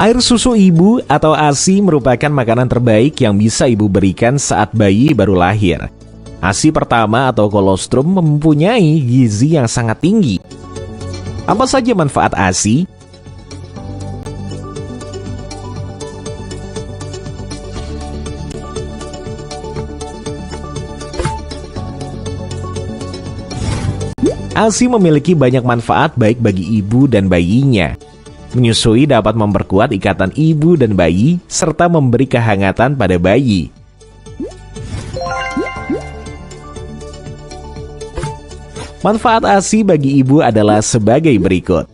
Air susu ibu atau ASI merupakan makanan terbaik yang bisa ibu berikan saat bayi baru lahir. ASI pertama atau kolostrum mempunyai gizi yang sangat tinggi. Apa saja manfaat ASI? ASI memiliki banyak manfaat baik bagi ibu dan bayinya. Menyusui dapat memperkuat ikatan ibu dan bayi, serta memberi kehangatan pada bayi. Manfaat ASI bagi ibu adalah sebagai berikut.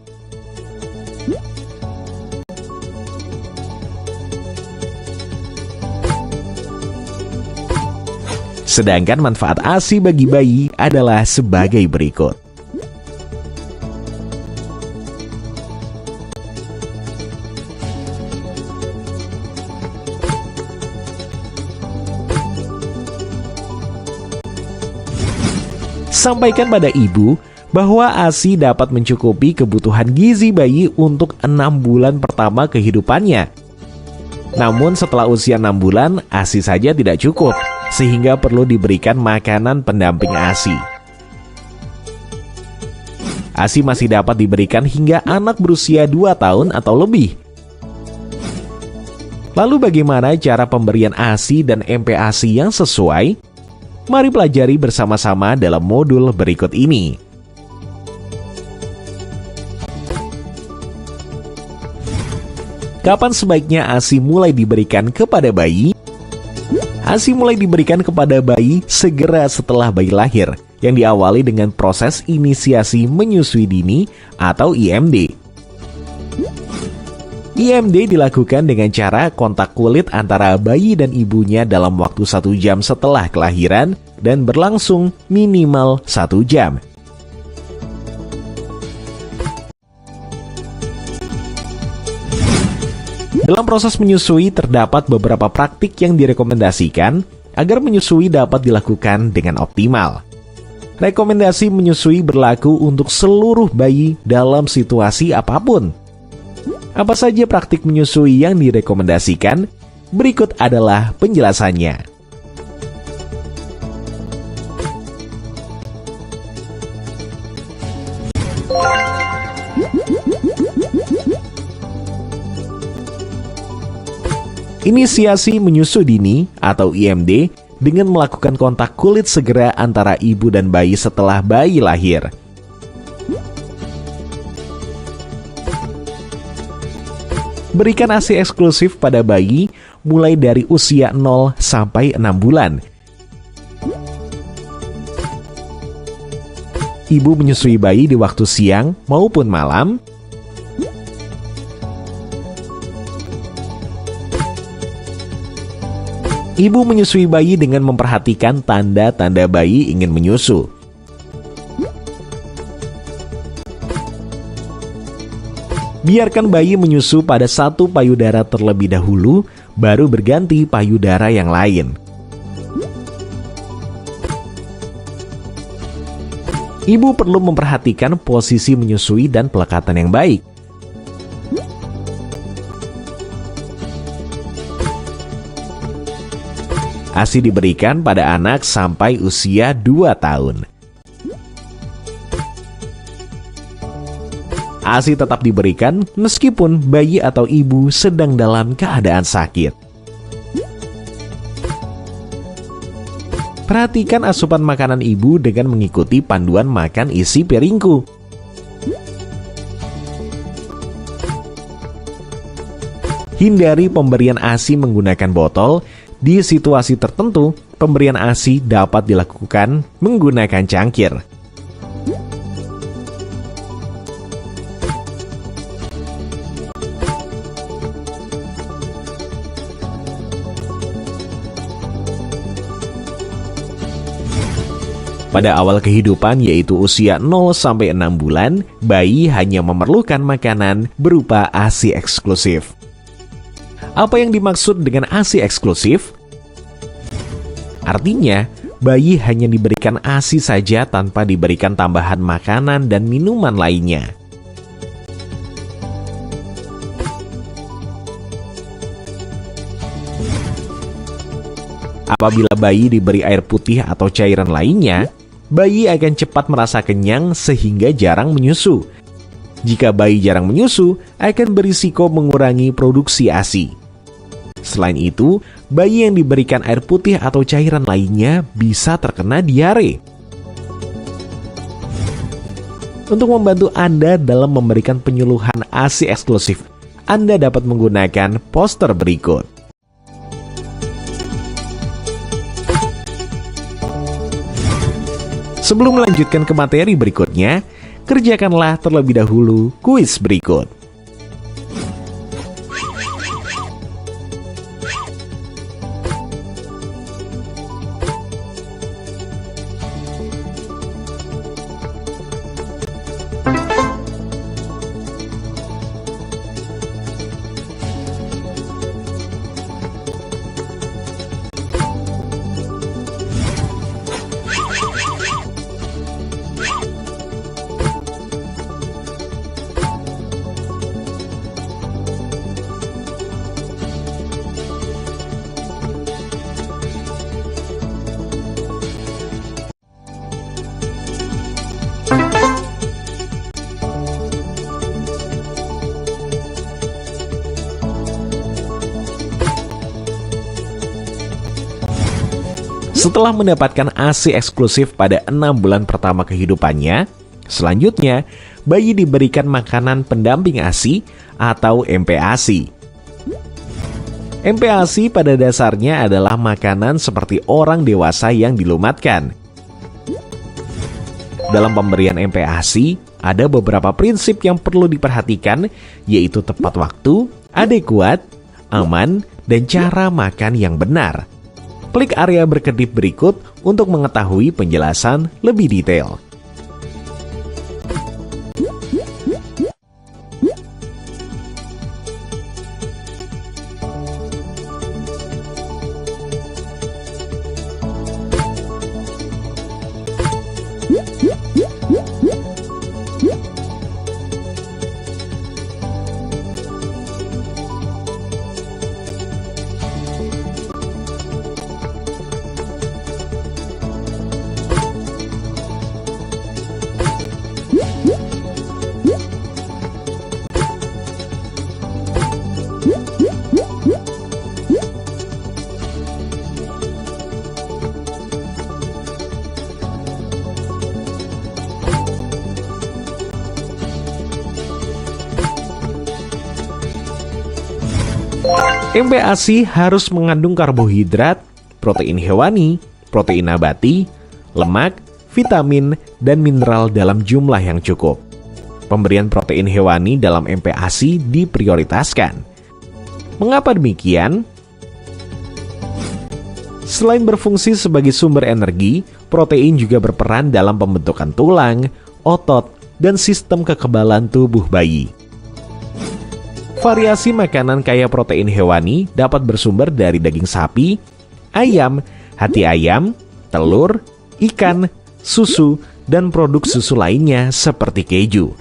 Sedangkan manfaat ASI bagi bayi adalah sebagai berikut. Sampaikan pada ibu bahwa ASI dapat mencukupi kebutuhan gizi bayi untuk 6 bulan pertama kehidupannya. Namun setelah usia 6 bulan, ASI saja tidak cukup, sehingga perlu diberikan makanan pendamping ASI. ASI masih dapat diberikan hingga anak berusia 2 tahun atau lebih. Lalu bagaimana cara pemberian ASI dan MPASI yang sesuai? Mari pelajari bersama-sama dalam modul berikut ini. Kapan sebaiknya ASI mulai diberikan kepada bayi? ASI mulai diberikan kepada bayi segera setelah bayi lahir, yang diawali dengan proses inisiasi menyusui dini atau IMD. IMD dilakukan dengan cara kontak kulit antara bayi dan ibunya dalam waktu 1 jam setelah kelahiran dan berlangsung minimal 1 jam. Dalam proses menyusui terdapat beberapa praktik yang direkomendasikan agar menyusui dapat dilakukan dengan optimal. Rekomendasi menyusui berlaku untuk seluruh bayi dalam situasi apapun. Apa saja praktik menyusui yang direkomendasikan? Berikut adalah penjelasannya. Inisiasi menyusui dini atau IMD dengan melakukan kontak kulit segera antara ibu dan bayi setelah bayi lahir. Berikan ASI eksklusif pada bayi mulai dari usia 0 sampai 6 bulan. Ibu menyusui bayi di waktu siang maupun malam. Ibu menyusui bayi dengan memperhatikan tanda-tanda bayi ingin menyusu. Biarkan bayi menyusu pada satu payudara terlebih dahulu, baru berganti payudara yang lain. Ibu perlu memperhatikan posisi menyusui dan pelekatan yang baik. ASI diberikan pada anak sampai usia 2 tahun. ASI tetap diberikan meskipun bayi atau ibu sedang dalam keadaan sakit. Perhatikan asupan makanan ibu dengan mengikuti panduan makan isi piringku. Hindari pemberian ASI menggunakan botol. Di situasi tertentu, pemberian ASI dapat dilakukan menggunakan cangkir. Pada awal kehidupan yaitu usia 0 sampai 6 bulan, bayi hanya memerlukan makanan berupa ASI eksklusif. Apa yang dimaksud dengan ASI eksklusif? Artinya, bayi hanya diberikan ASI saja tanpa diberikan tambahan makanan dan minuman lainnya. Apabila bayi diberi air putih atau cairan lainnya, bayi akan cepat merasa kenyang sehingga jarang menyusu. Jika bayi jarang menyusu, akan berisiko mengurangi produksi ASI. Selain itu, bayi yang diberikan air putih atau cairan lainnya bisa terkena diare. Untuk membantu Anda dalam memberikan penyuluhan ASI eksklusif, Anda dapat menggunakan poster berikut. Sebelum melanjutkan ke materi berikutnya, kerjakanlah terlebih dahulu kuis berikut. Setelah mendapatkan ASI eksklusif pada 6 bulan pertama kehidupannya, selanjutnya bayi diberikan makanan pendamping ASI atau MPASI. MPASI pada dasarnya adalah makanan seperti orang dewasa yang dilumatkan. Dalam pemberian MPASI, ada beberapa prinsip yang perlu diperhatikan, yaitu tepat waktu, adekuat, aman, dan cara makan yang benar. Klik area berkedip berikut untuk mengetahui penjelasan lebih detail. MPASI harus mengandung karbohidrat, protein hewani, protein nabati, lemak, vitamin, dan mineral dalam jumlah yang cukup. Pemberian protein hewani dalam MPASI diprioritaskan. Mengapa demikian? Selain berfungsi sebagai sumber energi, protein juga berperan dalam pembentukan tulang, otot, dan sistem kekebalan tubuh bayi. Variasi makanan kaya protein hewani dapat bersumber dari daging sapi, ayam, hati ayam, telur, ikan, susu, dan produk susu lainnya seperti keju.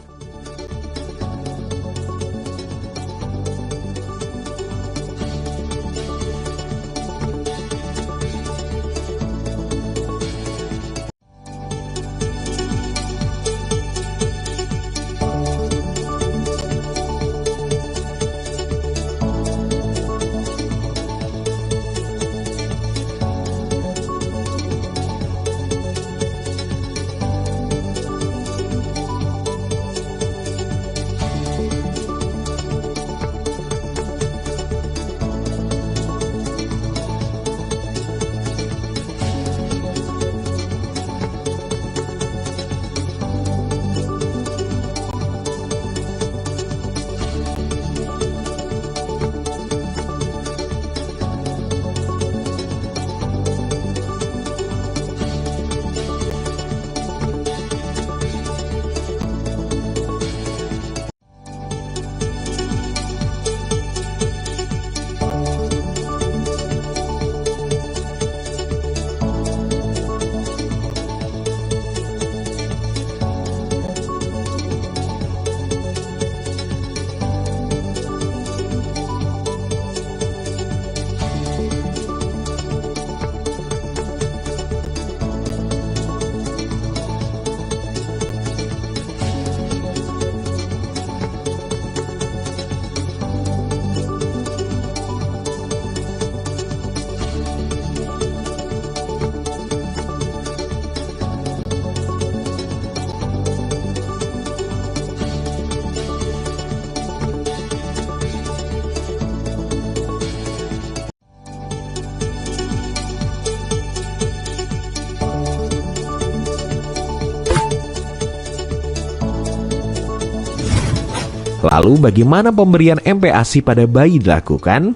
Lalu bagaimana pemberian MPASI pada bayi dilakukan?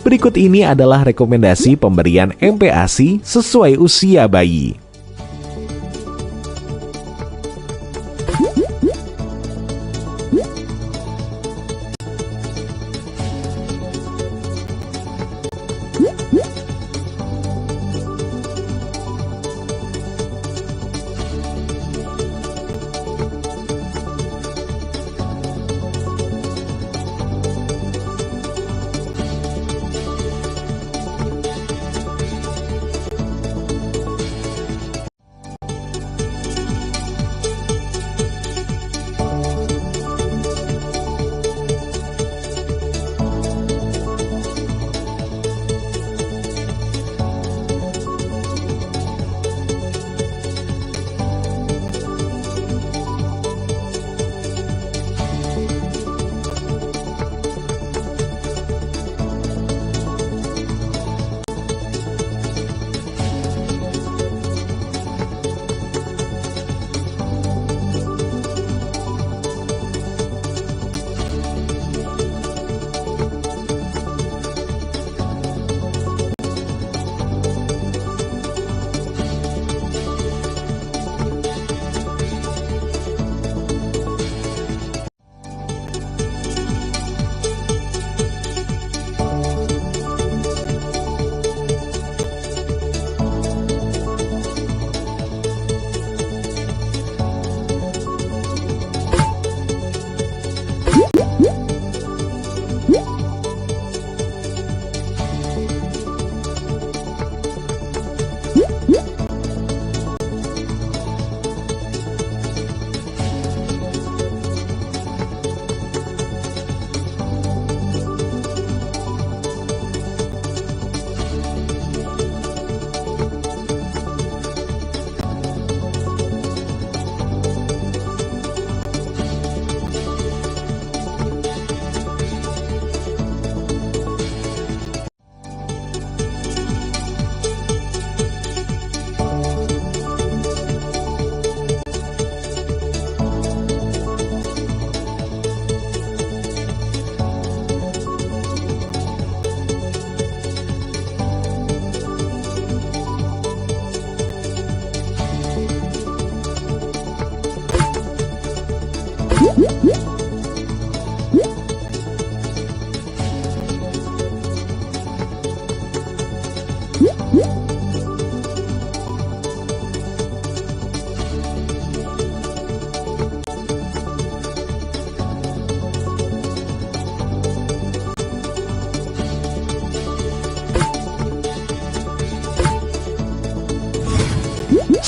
Berikut ini adalah rekomendasi pemberian MPASI sesuai usia bayi.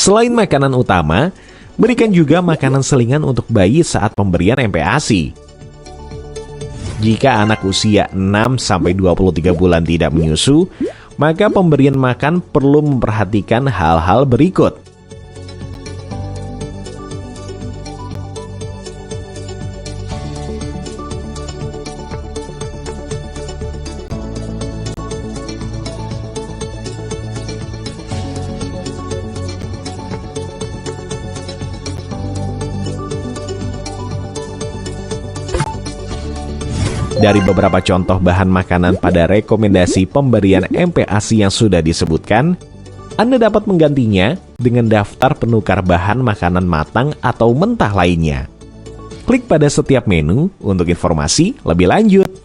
Selain makanan utama, berikan juga makanan selingan untuk bayi saat pemberian MPASI. Jika anak usia 6-23 bulan tidak menyusu, maka pemberian makan perlu memperhatikan hal-hal berikut. Dari beberapa contoh bahan makanan pada rekomendasi pemberian MPASI yang sudah disebutkan, Anda dapat menggantinya dengan daftar penukar bahan makanan matang atau mentah lainnya. Klik pada setiap menu untuk informasi lebih lanjut.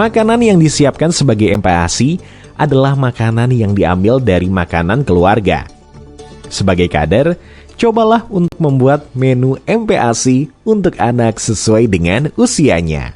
Makanan yang disiapkan sebagai MPASI adalah makanan yang diambil dari makanan keluarga. Sebagai kader, cobalah untuk membuat menu MPASI untuk anak sesuai dengan usianya.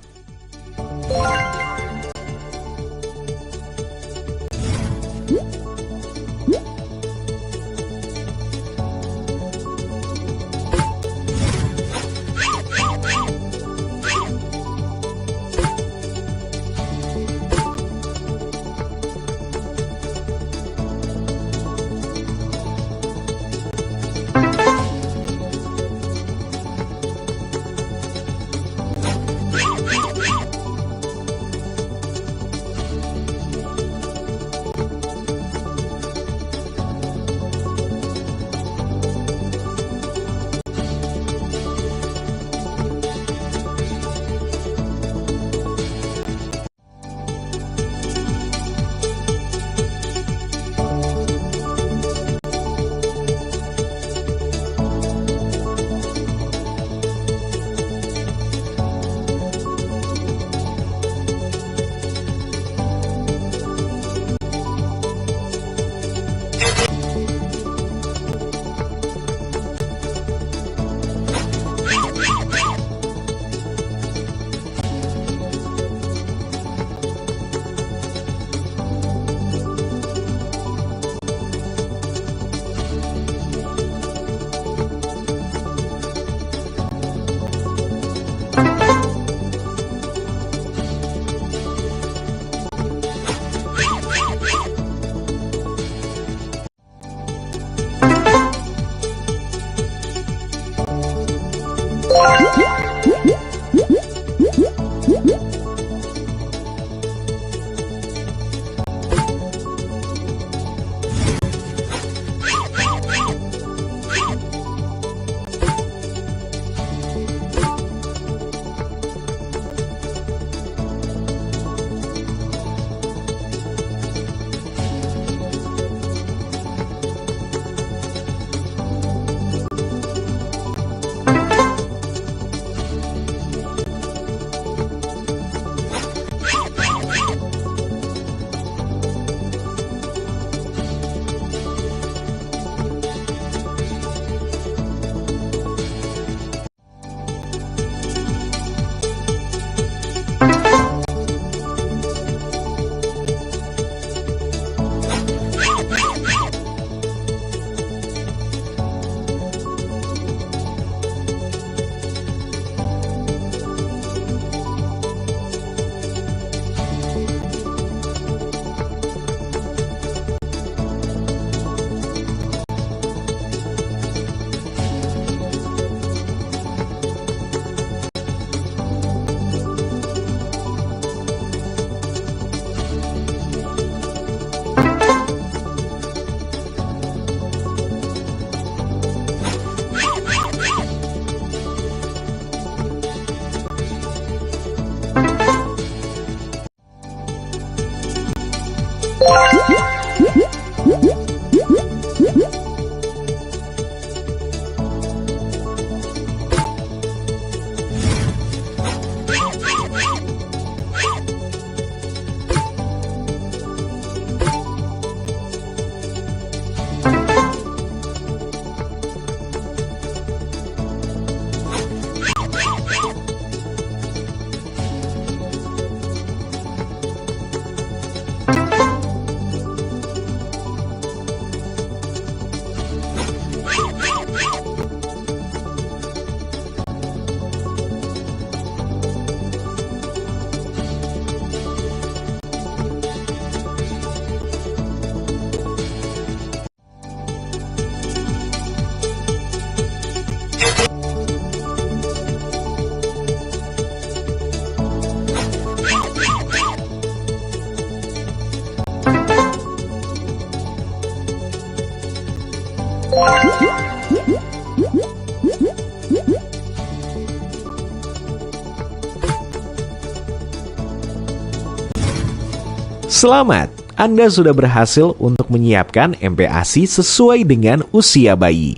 Selamat, Anda sudah berhasil untuk menyiapkan MPASI sesuai dengan usia bayi.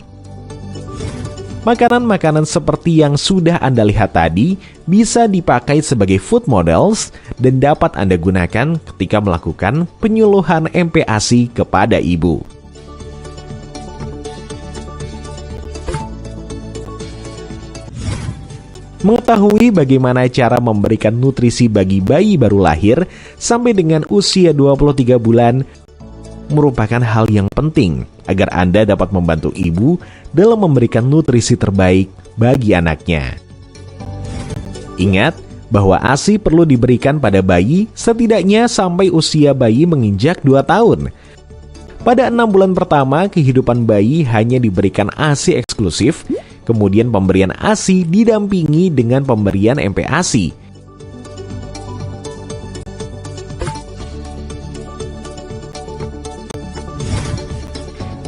Makanan-makanan seperti yang sudah Anda lihat tadi bisa dipakai sebagai food models dan dapat Anda gunakan ketika melakukan penyuluhan MPASI kepada ibu. Mengetahui bagaimana cara memberikan nutrisi bagi bayi baru lahir sampai dengan usia 23 bulan merupakan hal yang penting agar Anda dapat membantu ibu dalam memberikan nutrisi terbaik bagi anaknya. Ingat bahwa ASI perlu diberikan pada bayi setidaknya sampai usia bayi menginjak 2 tahun. Pada 6 bulan pertama, kehidupan bayi hanya diberikan ASI eksklusif. Kemudian pemberian ASI didampingi dengan pemberian MPASI.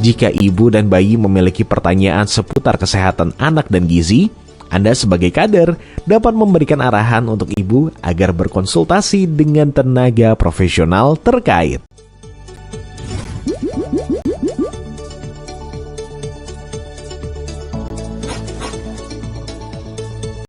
Jika ibu dan bayi memiliki pertanyaan seputar kesehatan anak dan gizi, Anda sebagai kader dapat memberikan arahan untuk ibu agar berkonsultasi dengan tenaga profesional terkait.